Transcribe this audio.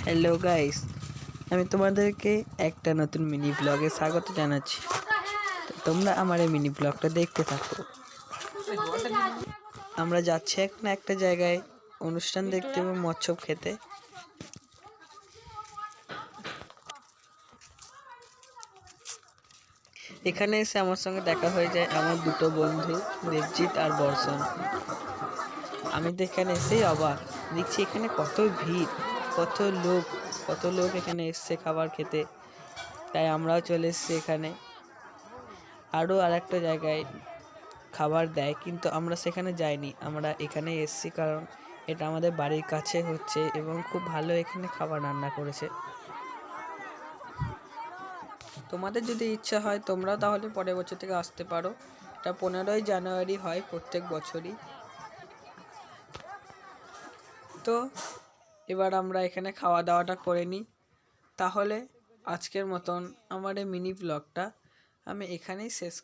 Hello guys, আমি তোমাদেরকে একটা নতুন মিনি ব্লগে স্বাগত জানাচ্ছি। তো তোমরা আমার এই মিনি ব্লগটা দেখতে থাকো। আমরা যাচ্ছি এখন একটা জায়গায় অনুষ্ঠান দেখতে এবং মৎস্য খেতে। এখানে এসে আমার সঙ্গে দেখা হয়ে যায় আমার দুটো বন্ধু দেবজিৎ আর বর্ষণ। আমি তো এখানে এসেই অবাক, দেখছি এখানে কত ভিড়, কত লোক এখানে এসছে খাবার খেতে। তাই আমরাও চলে এসেছি এখানে। আরও আরেকটা জায়গায় খাবার দেয়, কিন্তু আমরা সেখানে যাইনি, আমরা এখানে এসেছি কারণ এটা আমাদের বাড়ির কাছে হচ্ছে এবং খুব ভালো এখানে খাবার রান্না করেছে। তোমাদের যদি ইচ্ছা হয় তোমরাও তাহলে পরের বছর থেকে আসতে পারো। এটা 15ই জানুয়ারি হয় প্রত্যেক বছরই। তো এবার আমরা এখানে খাওয়া দাওয়াটা করে নিই। তাহলে আজকের মতন আমার এই মিনি ব্লগটা আমি এখানেই শেষ